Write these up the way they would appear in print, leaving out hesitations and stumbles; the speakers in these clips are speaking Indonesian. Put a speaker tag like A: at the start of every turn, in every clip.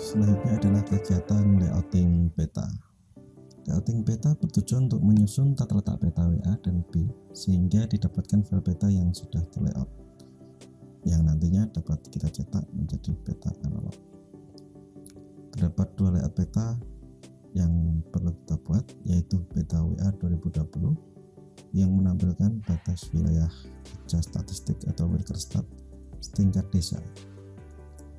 A: Selanjutnya adalah kegiatan layouting peta. Layouting peta bertujuan untuk menyusun tata letak peta WA dan B sehingga didapatkan file peta yang sudah di-layout, yang nantinya dapat kita cetak menjadi peta analog. Terdapat dua layout peta yang perlu kita buat, yaitu peta WA 2020 yang menampilkan batas wilayah kerja statistik atau Workerstat setingkat desa.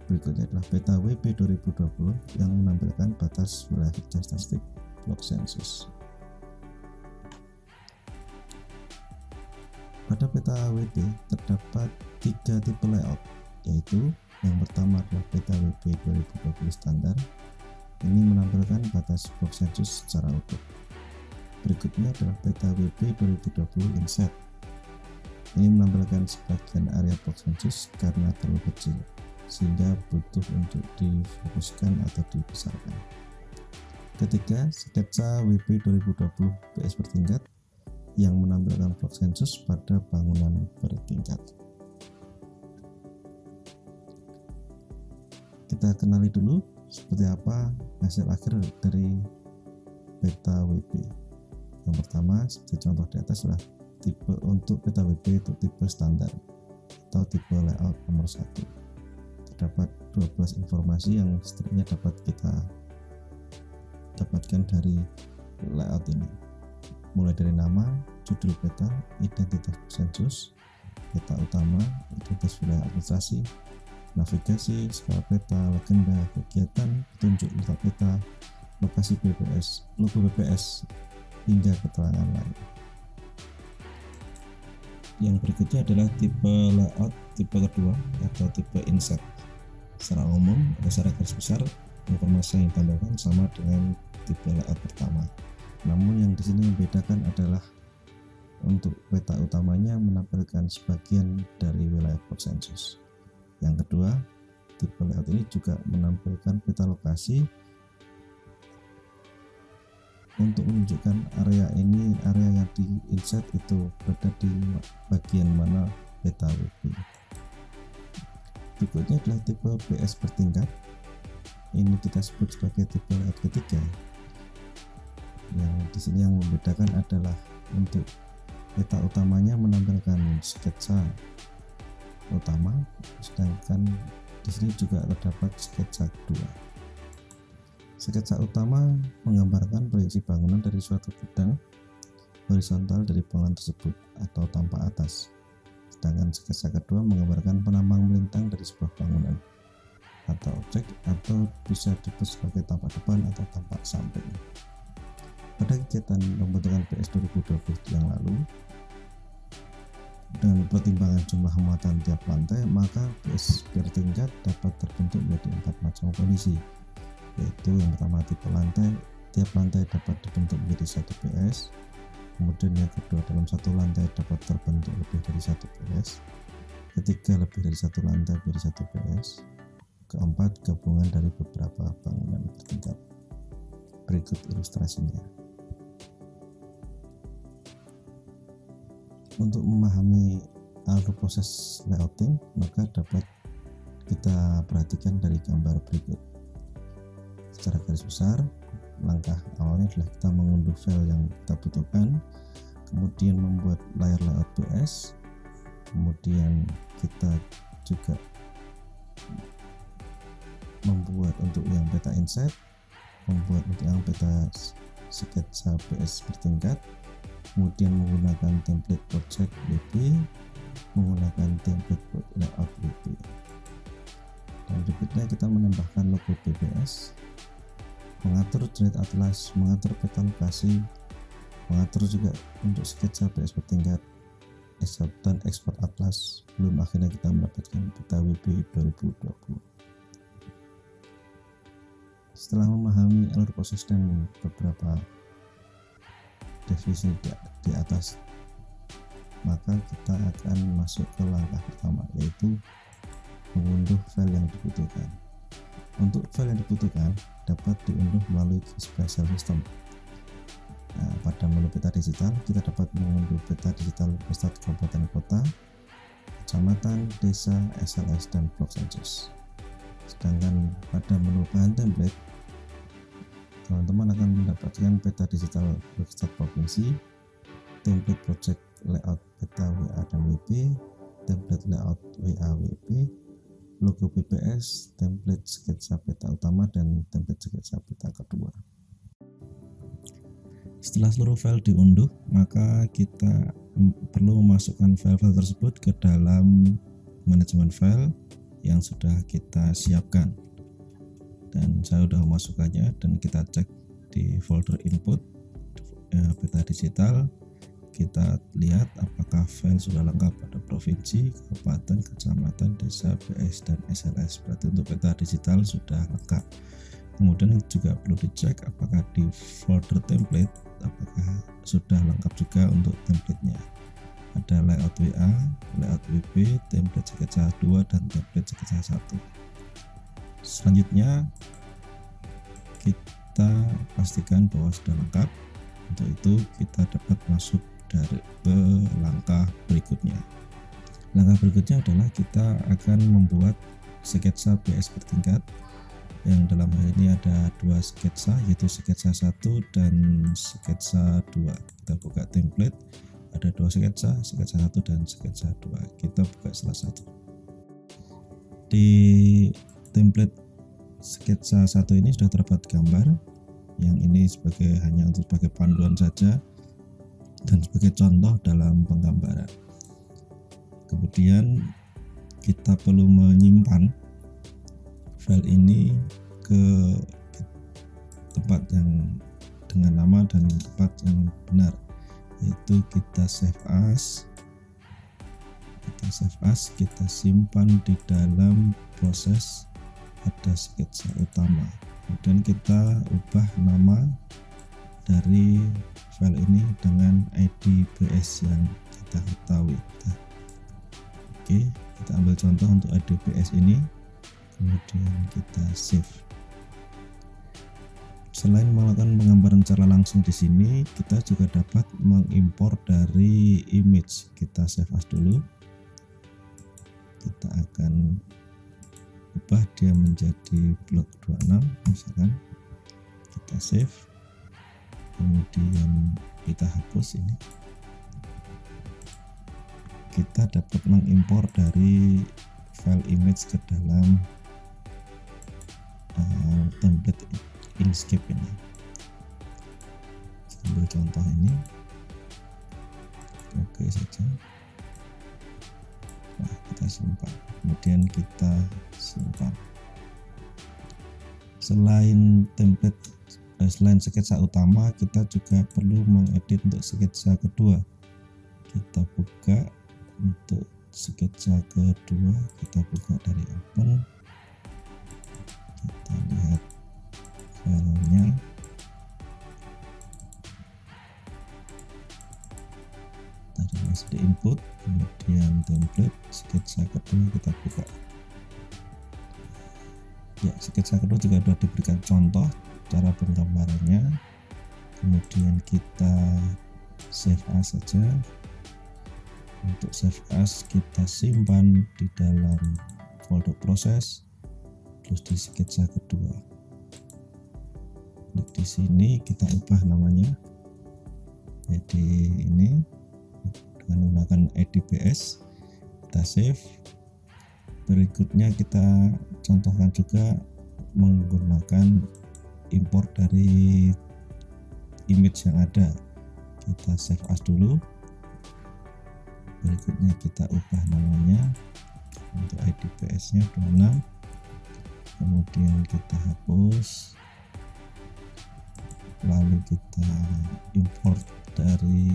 A: Berikutnya adalah peta WB 2020 yang menampilkan batas wilayah kerja statistik blok sensus. Pada peta WB terdapat 3 tipe layout, yaitu yang pertama adalah peta WB 2020 standar. Ini menampilkan batas blok sensus secara utuh. Berikutnya adalah peta WB 2020 inset. Ini menampilkan sebagian area blok sensus karena terlalu kecil, sehingga butuh untuk difokuskan atau dibesarkan. Ketiga, sketsa WB 2020 PS bertingkat yang menampilkan blok sensus pada bangunan bertingkat. Kita kenali dulu seperti apa hasil akhir dari peta WB. Yang pertama, seperti contoh di atas adalah tipe untuk peta WB itu tipe standar atau tipe layout nomor 1. Terdapat 12 informasi yang setidaknya dapat kita dapatkan dari layout ini, mulai dari nama, judul peta, identitas sensus, peta utama, identitas wilayah administrasi, navigasi, skala peta, legenda, kegiatan, petunjuk letak peta, lokasi BPS, logo BPS, hingga keterangan lain. Yang berikutnya adalah tipe layout tipe kedua atau tipe inset. Secara umum atau secara garis besar, informasi yang ditambahkan sama dengan tipe layout pertama. Namun yang di sini membedakan adalah untuk peta utamanya menampilkan sebagian dari wilayah blok sensus. Yang kedua, tipe layout ini juga menampilkan peta lokasi untuk menunjukkan area ini, area yang di inset itu berada di bagian mana peta WB. Berikutnya adalah tipe PS bertingkat. Ini kita sebut sebagai tipe layout ketiga. Yang di sini yang membedakan adalah untuk peta utamanya menampilkan sketsa utama, sedangkan di sini juga terdapat sketsa kedua. Sketsa utama menggambarkan proyeksi bangunan dari suatu bidang horizontal dari bangunan tersebut atau tampak atas. Sedangkan sketsa kedua menggambarkan penambang melintang dari sebuah bangunan atau objek, atau bisa disebut sebagai tampak depan atau tampak samping. Pada kegiatan pembentukan PS 2020 yang lalu, dengan pertimbangan jumlah muatan tiap lantai, maka PS bertingkat dapat terbentuk menjadi 4 macam kondisi, yaitu yang pertama tipe lantai, tiap lantai dapat dibentuk menjadi 1 PS. Kemudian yang kedua, dalam satu lantai dapat terbentuk lebih dari 1 PS. Ketiga, lebih dari 1 lantai menjadi 1 PS. Keempat, gabungan dari beberapa bangunan bertingkat. Berikut ilustrasinya. Untuk memahami alur proses layouting, maka dapat kita perhatikan dari gambar berikut. Secara garis besar, langkah awalnya adalah kita mengunduh file yang kita butuhkan, kemudian membuat layar layout PS, kemudian kita juga membuat untuk yang peta inset, membuat untuk yang peta sketsa PS bertingkat, kemudian menggunakan template project WB, menggunakan template layout WB, dan berikutnya kita menambahkan logo BPS, mengatur jenis atlas, mengatur peta lokasi, mengatur juga untuk sketsa PS bertingkat, dan ekspor atlas. Belum akhirnya kita mendapatkan peta WB 2020. Setelah memahami alur proses dan beberapa definisi di atas, maka kita akan masuk ke langkah pertama, yaitu mengunduh file yang dibutuhkan. Untuk file yang dibutuhkan dapat diunduh melalui Spatial System. Nah, pada menu peta digital kita dapat mengunduh peta digital Workerstat kabupaten kota, kecamatan, desa, SLS, dan blok sensus. Sedangkan pada menu bahan template, teman-teman akan mendapatkan peta digital website provinsi, template project layout peta WA dan WP, template layout WA WP, logo BPS, template sketsa peta utama, dan template sketsa peta kedua. Setelah seluruh file diunduh, maka kita perlu memasukkan file-file tersebut ke dalam manajemen file yang sudah kita siapkan. Dan saya sudah memasukkannya, dan kita cek di folder input peta digital. Kita lihat apakah file sudah lengkap, ada provinsi, kabupaten, kecamatan, desa, BS, dan SLS. Berarti untuk peta digital sudah lengkap. Kemudian juga perlu dicek apakah di folder template apakah sudah lengkap juga untuk templatenya. Ada layout WA, layout WP, template sketsa 2, dan template sketsa 1. Selanjutnya kita pastikan bahwa sudah lengkap. Untuk itu kita dapat masuk ke langkah berikutnya. Langkah berikutnya adalah kita akan membuat sketsa BS bertingkat, yang dalam hal ini ada 2 sketsa, yaitu sketsa 1 dan sketsa 2. Kita buka template, ada 2 sketsa 1 dan sketsa 2. Kita buka salah satu. Di template sketsa 1 ini sudah terdapat gambar, yang ini hanya untuk sebagai panduan saja dan sebagai contoh dalam penggambaran. Kemudian kita perlu menyimpan file ini ke tempat yang dengan nama dan tempat yang benar, yaitu kita save as, kita simpan di dalam proses ada sketsa utama. Kemudian kita ubah nama dari file ini dengan ID BS yang kita ketahui. Oke, kita ambil contoh untuk ID BS ini, kemudian kita save. Selain melakukan penggambaran secara langsung di sini, kita juga dapat mengimpor dari image. Kita save as dulu. Kita akan ubah dia menjadi blok 26 misalkan. Kita save, kemudian kita hapus ini. Kita dapat mengimpor dari file image ke dalam template Inkscape ini. Ambil contoh ini, oke saja. Nah, kita simpan, kemudian kita simpan. Selain sketsa utama, kita juga perlu mengedit untuk sketsa kedua. Kita buka untuk sketsa kedua, kita buka dari open, kita lihat filenya. Tadi masih di input, kemudian template sketsa kedua kita buka. Ya, sketsa kedua juga sudah diberikan contoh cara penggambarannya. Kemudian kita save as saja. Untuk save as kita simpan di dalam folder proses, terus di sketsa kedua. Klik di sini, kita ubah namanya jadi ini dengan menggunakan ID BS. Kita save. Berikutnya kita contohkan juga menggunakan import dari image yang ada. Kita save as dulu. Berikutnya kita ubah namanya untuk ID BS nya 26, kemudian kita hapus, lalu kita import dari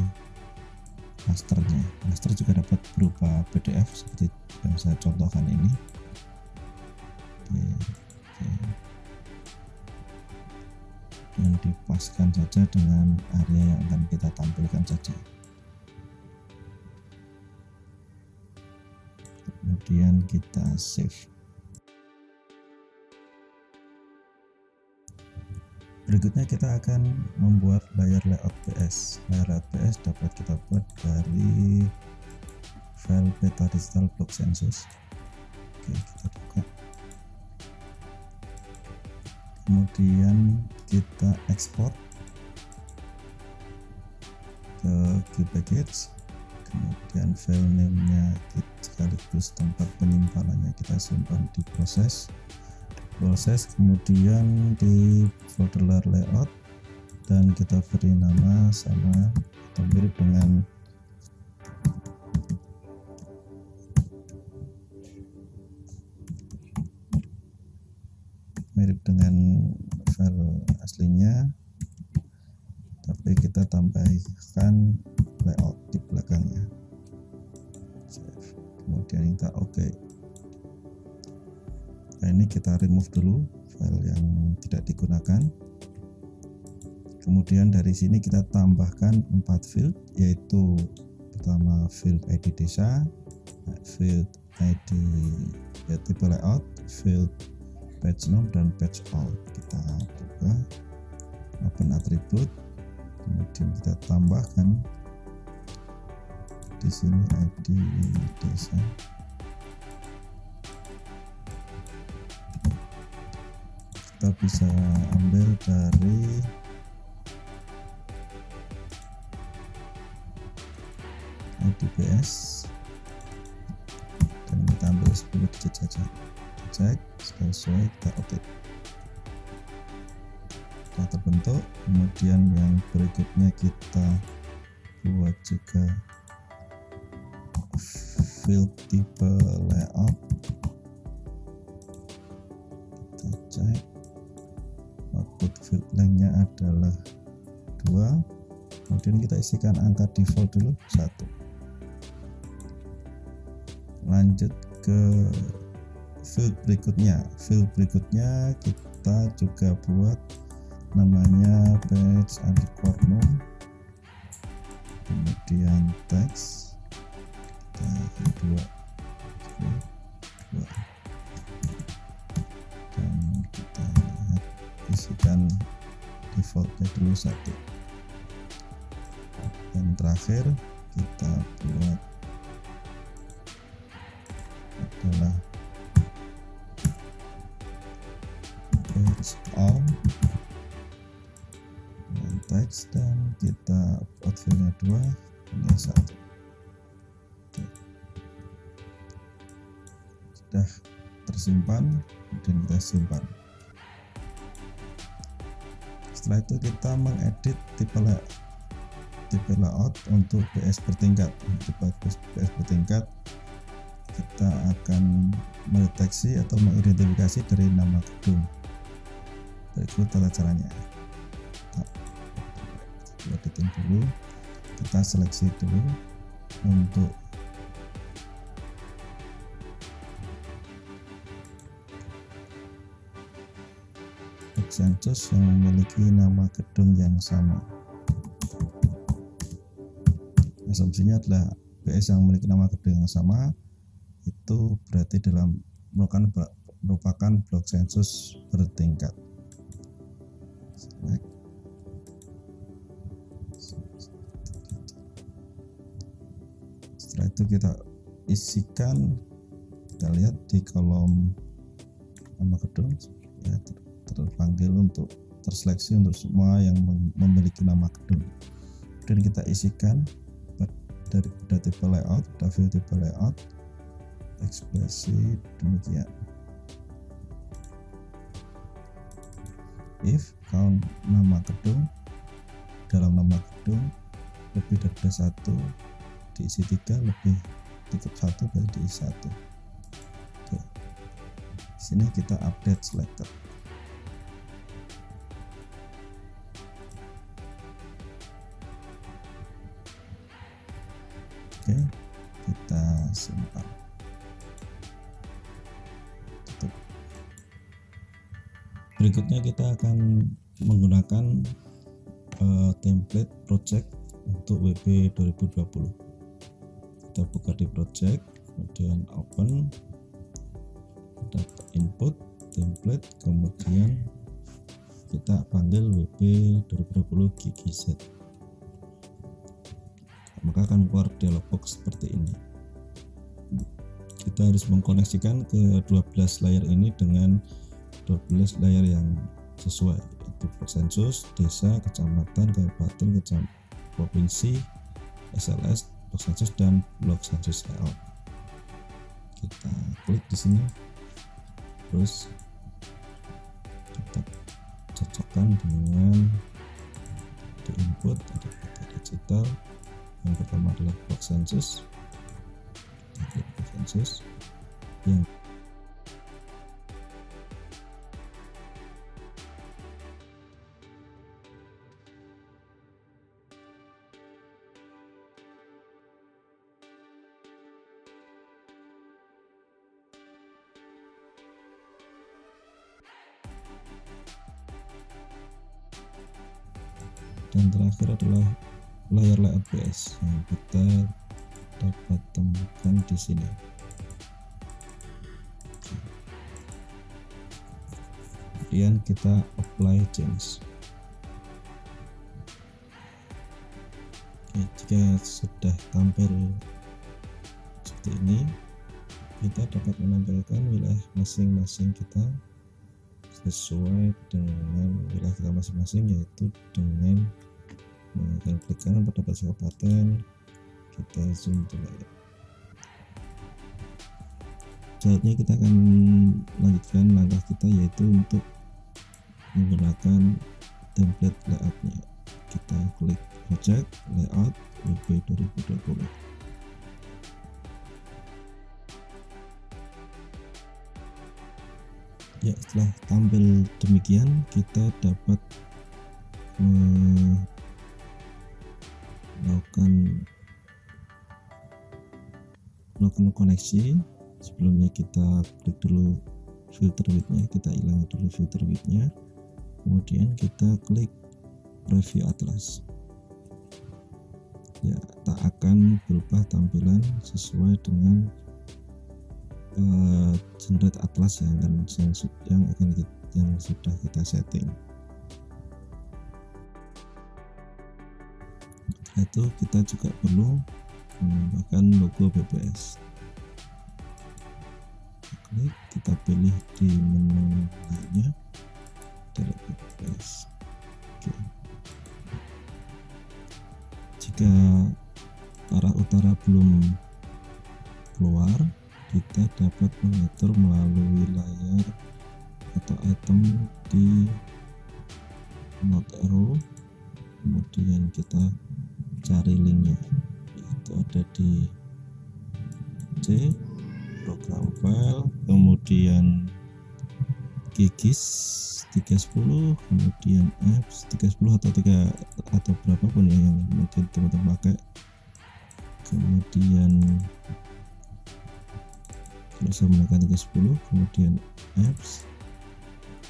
A: rasternya. Raster juga dapat berupa PDF seperti yang saya contohkan ini. Oke. Dan dipaskan saja dengan area yang akan kita tampilkan saja. Kemudian kita save. Berikutnya kita akan membuat layar layout PS. Layar layout PS dapat kita buat dari file peta digital block census. Oke, kita buka. kemudian kita ekspor ke QPackage, kemudian file name-nya sekaligus tempat penyimpanannya kita simpan di proses, kemudian di folder layout, dan kita beri nama sama atau mirip dengan file aslinya, tapi kita tambahkan layout di belakangnya. Kemudian kita oke. Nah, ini kita remove dulu file yang tidak digunakan. Kemudian dari sini kita tambahkan 4 field, yaitu pertama field ID desa, field ID ya, tipe layout, field page name, dan page all. Kita buka, open attribute, kemudian kita tambahkan di sini ID desa. Kita bisa ambil dari IDPS dan kita ambil 10 digit saja. Cek sesuai, kita oke. Sudah terbentuk. Kemudian yang berikutnya kita buat juga field tipe layout. Kita cek output field lengthnya adalah 2. Kemudian kita isikan angka default dulu 1. Lanjut ke field berikutnya. Kita juga buat namanya page underscore name, kemudian text kita 2 dan kita isikan defaultnya dulu 1. Dan terakhir kita buat adalah page all dan text, dan kita upload filenya 2, ini 1. Oke. Sudah tersimpan, kemudian kita simpan. Setelah itu kita mengedit tipe layout untuk PS bertingkat. Untuk PS bertingkat kita akan mendeteksi atau mengidentifikasi dari nama gedung. Berikut tata caranya. Kita editin dulu, kita seleksi dulu untuk sensus yang memiliki nama gedung yang sama. Asumsinya adalah PS yang memiliki nama gedung yang sama itu berarti merupakan blok sensus bertingkat. Setelah itu kita isikan, kita lihat di kolom nama gedung ya, terpanggil untuk terseleksi untuk semua yang memiliki nama gedung. Dan kita isikan dari tipe layout, field tipe layout, ekspresi demikian. If count nama gedung, dalam nama gedung lebih dari 1, diisi 3, lebih cukup 1 berarti diisi 1. Oke. Di sini kita update selector. Oke, kita simpan. Tutup. Berikutnya kita akan menggunakan template project untuk WP 2020. Kita buka di project, kemudian open, data input, template, kemudian kita panggil WP 2020 GGZ. Maka akan keluar dialog box seperti ini. Kita harus mengkoneksikan ke 12 layer ini dengan 12 layer yang sesuai, yaitu blok sensus, desa, kecamatan, kabupaten, provinsi, SLS, blok sensus, dan blok sensus layout. Kita klik di sini, terus kita cocokkan dengan di input ada peta digital. Yang pertama adalah blok sensus, kita klik blok sensus. Yang dan terakhir adalah layar layout PS yang kita dapat temukan di sini. Kemudian kita apply change. Oke, jika sudah tampil seperti ini, kita dapat menampilkan wilayah masing-masing kita sesuai dengan wilayah kita masing-masing, yaitu dengan menggunakan klik kanan pada batas kabupaten, kita zoom to layer. Selanjutnya kita akan lanjutkan langkah kita, yaitu untuk menggunakan template layoutnya. Kita klik project layout WP 2020. Ya, setelah tampil demikian, kita dapat melakukan koneksi. Sebelumnya kita klik dulu filter width-nya, kita hilangi dulu filter width-nya, kemudian kita klik preview atlas. Ya, tak akan berubah tampilan sesuai dengan generate atlas yang sudah kita setting. Setelah itu kita juga perlu menambahkan logo BPS. Klik, kita pilih di menu lainnya dari BPS. Oke. Jika arah utara belum keluar, kita dapat mengatur melalui layar atau item di node arrow, kemudian kita cari linknya, itu ada di C, program file, kemudian GGIS 310, kemudian apps 310 atau berapapun ya yang mungkin teman-teman pakai, kemudian kalau saya menggunakan 310, kemudian apps,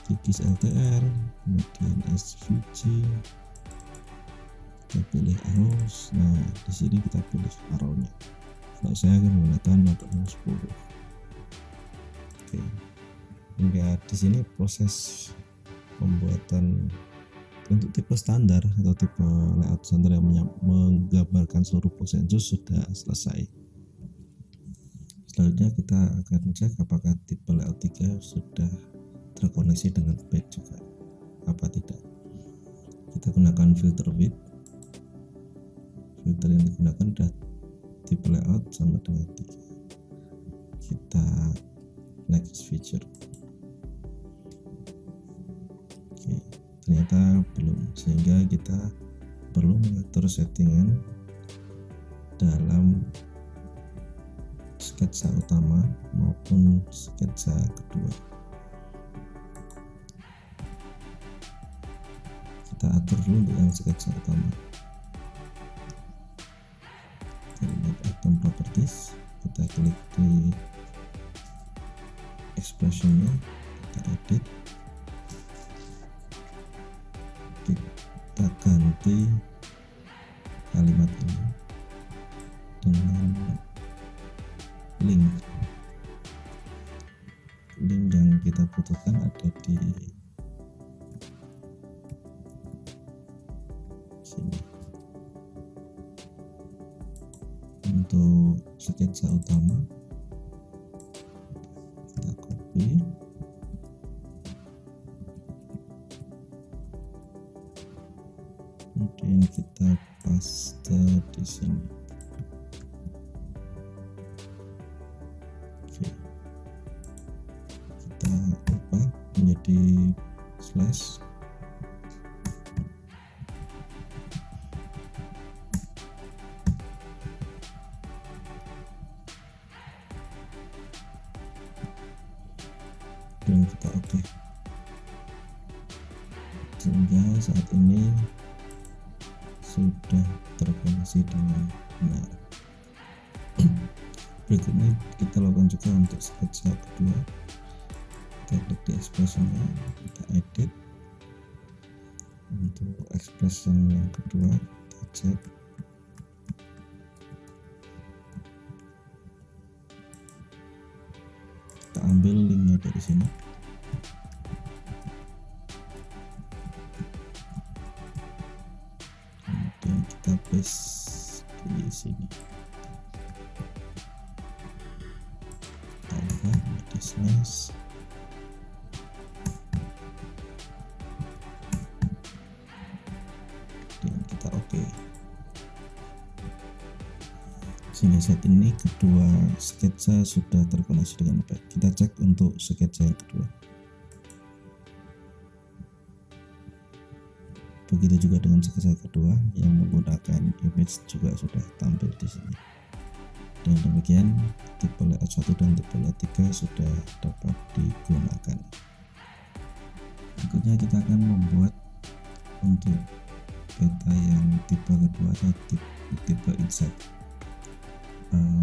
A: GGIS LTR, kemudian SVG, kita pilih arrows. Nah, di sini kita pilih arrow-nya. Kalau saya akan menggunakan node 10. Oke, hingga di sini proses pembuatan untuk tipe standar atau tipe layout standar yang menggambarkan seluruh blok sensus sudah selesai. Selanjutnya kita akan cek apakah tipe layout 3 sudah terkoneksi dengan baik juga apa tidak. Kita gunakan filter width. Filter yang digunakan adalah tipe layout sama dengan 3. Kita next feature. Oke, ternyata belum, sehingga kita perlu mengatur settingan dalam sketsa utama maupun sketsa kedua. Kita atur dulu untuk yang sketsa utama. Kita lihat item properties, kita klik di expressionnya, kita edit, kita ganti kalimat ini dengan link yang kita butuhkan ada di sini. Untuk sketsa utama kita copy, kemudian kita paste di sini. Oke, kita ubah menjadi slash. Dan kita oke, sehingga saat ini sudah terkoneksi dengan benar. Berikutnya kita lakukan juga untuk sketsa kedua. Kita klik di expressionnya, kita edit. Untuk expression yang kedua kita cek, kita ambil linknya dari sini. Kemudian kita paste di sini. Kita ubah menjadi slash. Dan kita oke. Sehingga saat ini kedua sketsa sudah terkoneksi dengan baik. Kita cek untuk sketsa yang kedua. Begitu juga dengan sketsa kedua yang menggunakan image juga sudah tampil di sini. Dan demikian tipe layout 1 dan tipe layout 3 sudah dapat digunakan. Berikutnya kita akan membuat untuk peta yang tipe kedua atau tipe inset.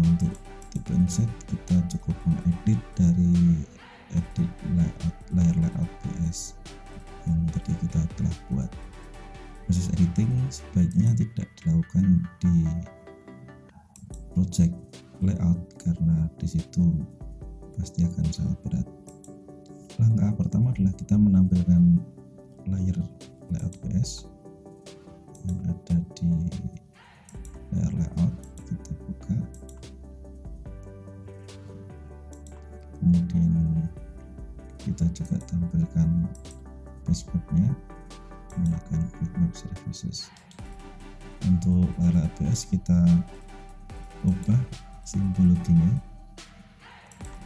A: Untuk tipe inset kita cukup mengedit dari edit layer layout PS yang tadi kita telah buat. Proses editing sebaiknya tidak dilakukan di project layout karena disitu pasti akan sangat berat. Langkah pertama adalah kita menampilkan layer layout PS yang ada di layer layout. Kita buka, kemudian kita juga tampilkan baseboardnya menggunakan bitmap services. Untuk layer layout PS kita ubah simbologinya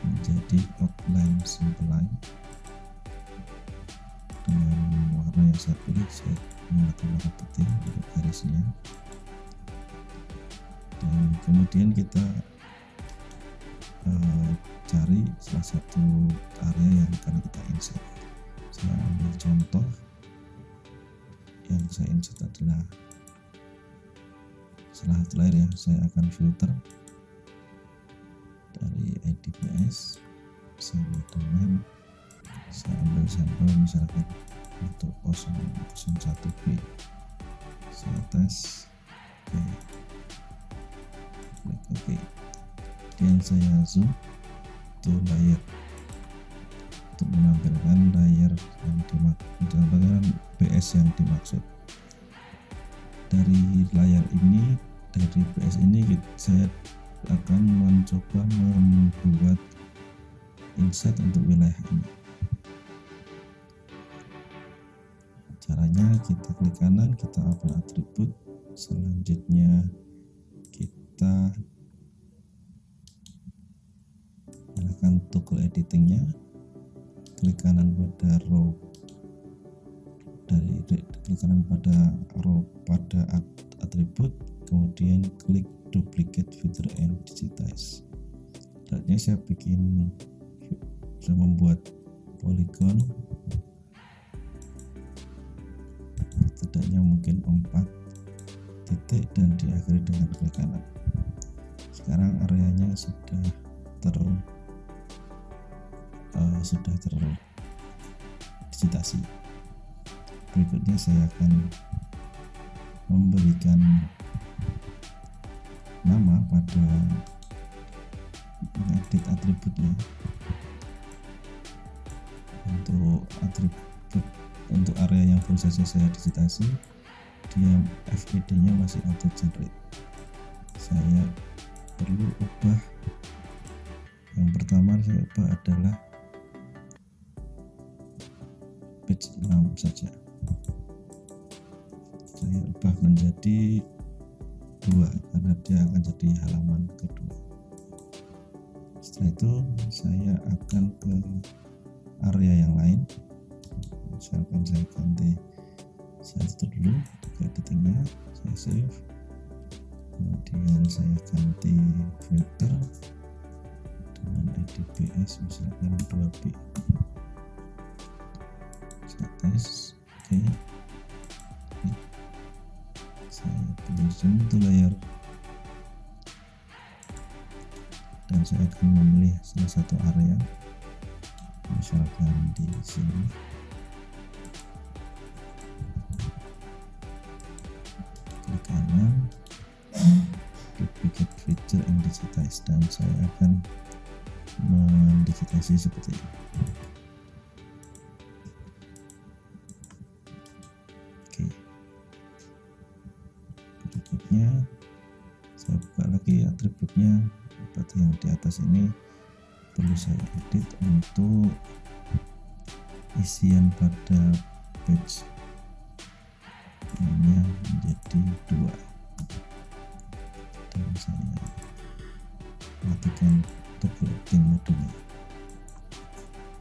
A: menjadi outline simple line dengan warna yang saya pilih. Saya menggunakan warna putih untuk garisnya, dan kemudian kita cari salah satu area yang akan kita insert. Saya ambil contoh yang saya insert adalah salah satu layer ya. Saya akan filter dari IDPS sama dengan saya ambil sampel misalkan untuk 001B. Saya tes, oke, klik oke. Kemudian saya zoom to layer untuk menampilkan layer yang menampilkan PS yang dimaksud. Dari layar ini, dari PS ini saya akan mencoba membuat inset untuk wilayah ini. Caranya kita klik kanan, kita upload atribut, selanjutnya kita nyalakan toggle editingnya, klik kanan pada row, klik kanan pada row pada atribut, kemudian klik duplicate filter and digitize. Selanjutnya saya membuat polygon setidaknya mungkin 4 titik dan diakhiri dengan klik kanan. Sekarang areanya sudah terdigitasi. Berikutnya saya akan memberikan nama pada mengedit atributnya. Untuk atribut untuk area yang baru saja saya digitasi, dia FED nya masih auto generate. Saya perlu ubah, yang pertama saya ubah adalah page 6 saja. Saya saya ubah menjadi 2 karena dia akan jadi halaman kedua. Setelah itu saya akan ke area yang lain. Misalkan saya ganti, saya tutup dulu 3 detiknya, saya save, kemudian saya ganti filter dengan EDBS misalkan 2B, saya tes. Oke. Saya pilih zoom to layer dan saya akan memilih salah satu area, misalkan di sini. Klik kanan, duplicate feature and digitize, dan saya akan mendigitasi seperti ini. Oke. Berikutnya saya buka lagi atributnya. Berarti yang di atas ini perlu saya edit untuk isian pada page ini menjadi 2 dan saya matikan toggle loading modenya.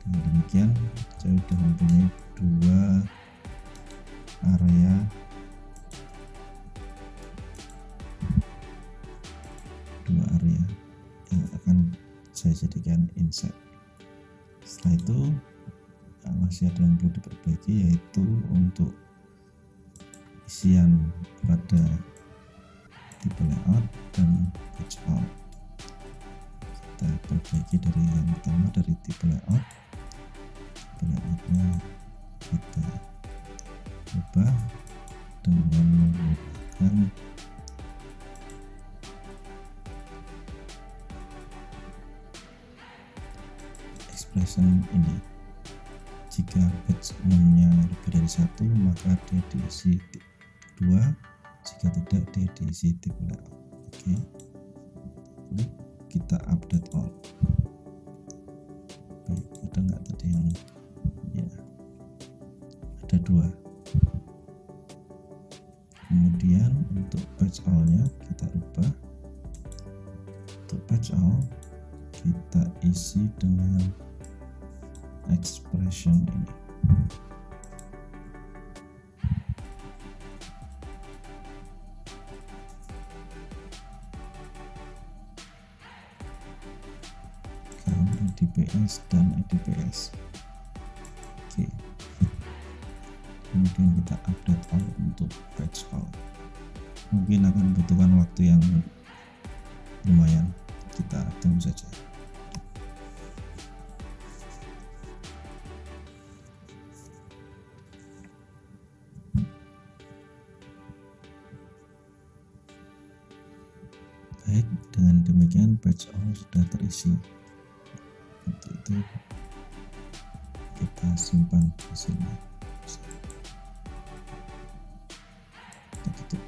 A: Dengan demikian saya sudah mempunyai 2 area yang akan saya jadikan inset. Setelah itu masih ada yang perlu diperbaiki, yaitu untuk isian pada tipe layout dan page out. Kita perbaiki dari yang pertama, dari tipe layout. Tipe layoutnya kita ubah dengan menggunakan expression ini. Jika page name-nya lebih dari 1 maka dia diisi 2, jika tidak dia diisi tipe layout. Oke. Klik, kita update all. Baik, ada nggak tadi yang ya, ada 2. Kemudian untuk page all-nya kita ubah. Untuk page all kita isi dengan expression ini. EDBS dan EDBS. Oke. Kemudian kita update all untuk page all. Mungkin akan membutuhkan waktu yang lumayan, kita tunggu saja. Baik, dengan demikian page all sudah terisi. Untuk itu kita simpan hasilnya. Kita tutup.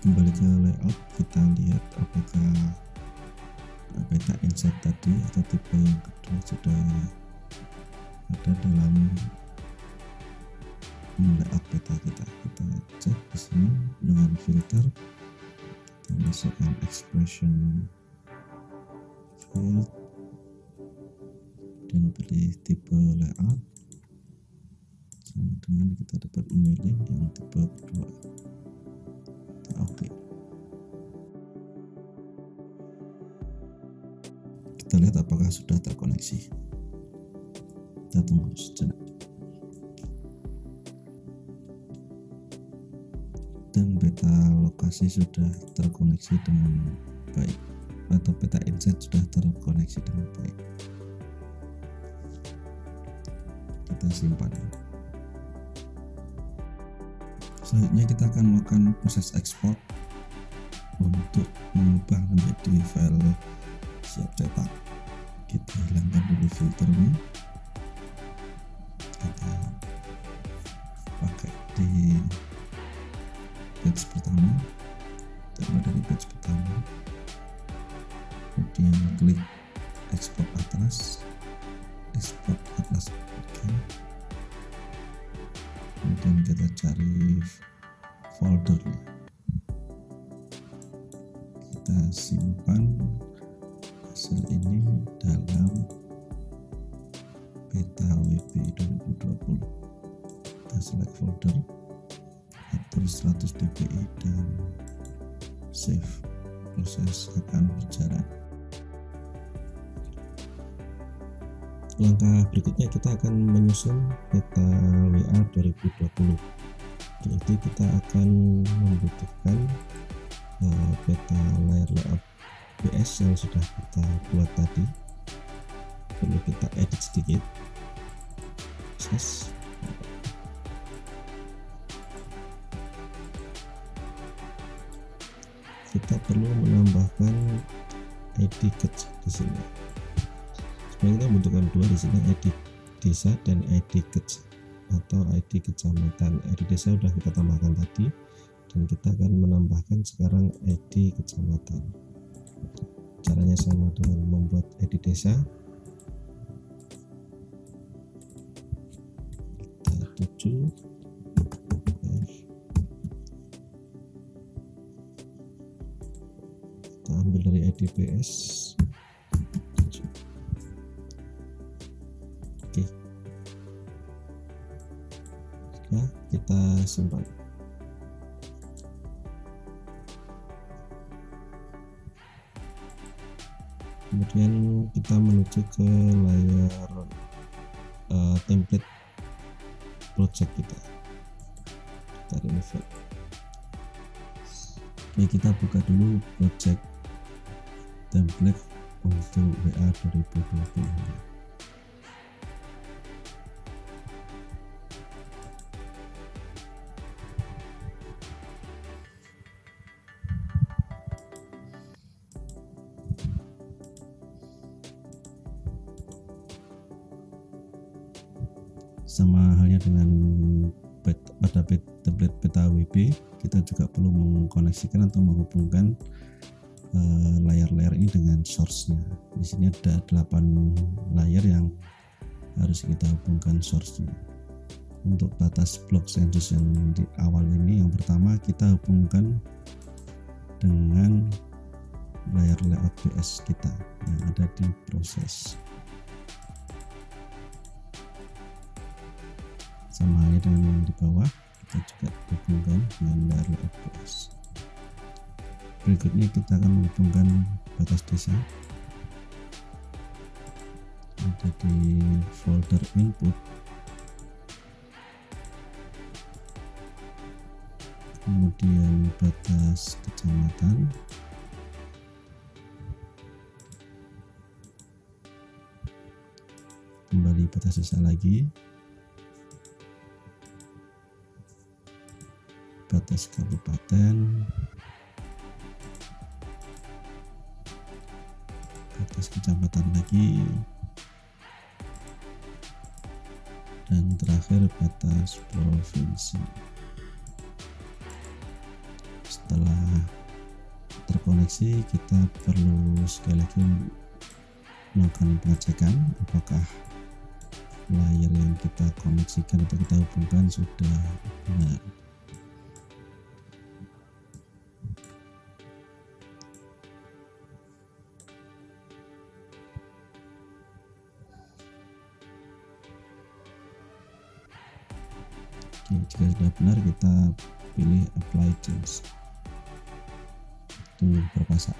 A: Kembali ke layout, kita lihat apakah peta inset tadi atau tipe yang kedua sudah ada dalam layout peta kita. Kita cek di sini dengan filter, kita masukkan expression field dan pilih tipe layout. Sama dengan kita dapat memilih yang tipe kedua. Oke. Kita lihat apakah sudah terkoneksi. Kita tunggu sejenak. Dan peta lokasi sudah terkoneksi dengan baik, atau peta inset sudah terkoneksi dengan baik. Kita simpan. Selanjutnya kita akan melakukan proses ekspor untuk mengubah menjadi file siap cetak. Kita hilangkan dulu filternya, kita pakai di page pertama, coba dari page pertama, kemudian klik ekspor atas, kita simpan hasil ini dalam peta WP 2020. Kita select folder, atur 100 dpi dan save. Proses akan berjalan. Langkah berikutnya kita akan menyusun peta WA 2020. Jadi kita akan membutuhkan peta layar layout PS yang sudah kita buat tadi. Perlu kita edit sedikit. Proses. Kita perlu menambahkan ID kecil di sini. Sebenarnya kita membutuhkan dua di sini, ID desa dan ID kecil atau ID kecamatan. ID desa sudah kita tambahkan tadi, dan kita akan menambahkan sekarang ID kecamatan. Caranya sama dengan membuat ID desa. Kita tuju. Kita ambil dari IDPS. Oke, nah, kita simpan. Kemudian kita menuju ke layar template project kita. Kita remove. Oke, kita buka dulu project template untuk WA 2020. Sama halnya dengan pada template peta WP, kita juga perlu mengkoneksikan atau menghubungkan layar-layar ini dengan source-nya. Di sini ada 8 layar yang harus kita hubungkan source-nya. Untuk batas blok sensus yang di awal ini, yang pertama kita hubungkan dengan layar layout PS kita yang ada di proses. Sama halnya dengan yang di bawah, kita juga hubungkan dengan layar layout PS. Berikutnya kita akan menghubungkan batas desa. Ada di folder input. Kemudian batas kecamatan. Kembali batas desa lagi. Batas kabupaten. Batas kecamatan lagi, dan terakhir batas provinsi. Setelah terkoneksi, kita perlu sekali lagi melakukan pengecekan apakah layar yang kita koneksikan atau kita hubungkan sudah benar. Oke, jika sudah benar kita pilih apply change. Tunggu beberapa saat.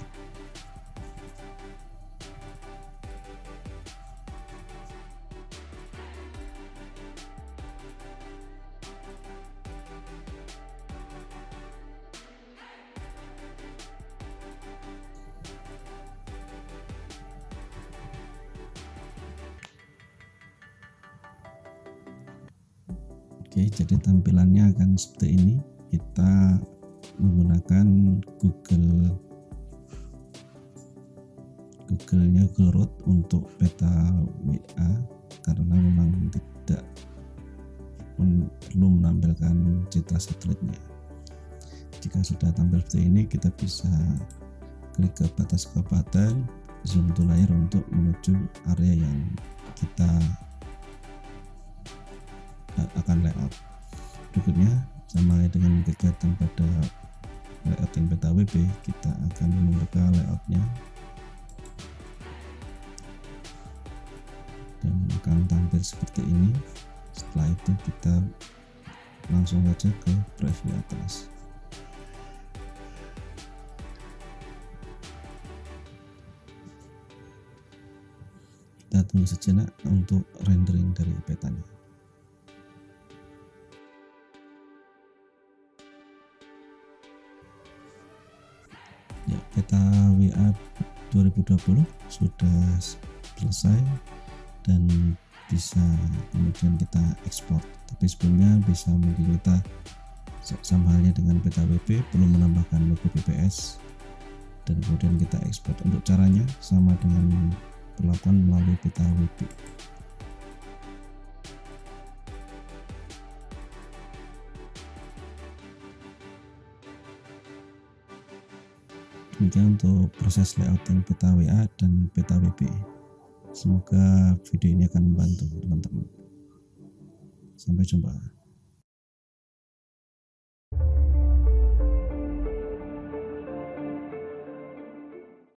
A: Oke, jadi tampilannya akan seperti ini. Kita menggunakan Google-nya Google Road untuk peta WA karena memang tidak perlu menampilkan citra satelitnya. Jika sudah tampil seperti ini, kita bisa klik ke batas kabupaten, zoom to layar untuk menuju area yang kita akan layout. Berikutnya sama dengan kegiatan pada layouting peta WP, kita akan membuka layoutnya dan akan tampil seperti ini. Setelah itu kita langsung saja ke preview atas. Kita tunggu sejenak untuk rendering dari petanya. Ya, peta WA 2020 sudah selesai dan bisa kemudian kita ekspor. Tapi sebelumnya bisa mungkin kita sama halnya dengan peta WP, perlu menambahkan logo PPS dan kemudian kita ekspor. Untuk caranya sama dengan perlakuan melalui peta WP. Demikian untuk proses layouting peta WA dan peta WP. Semoga video ini akan membantu teman-teman. Sampai jumpa.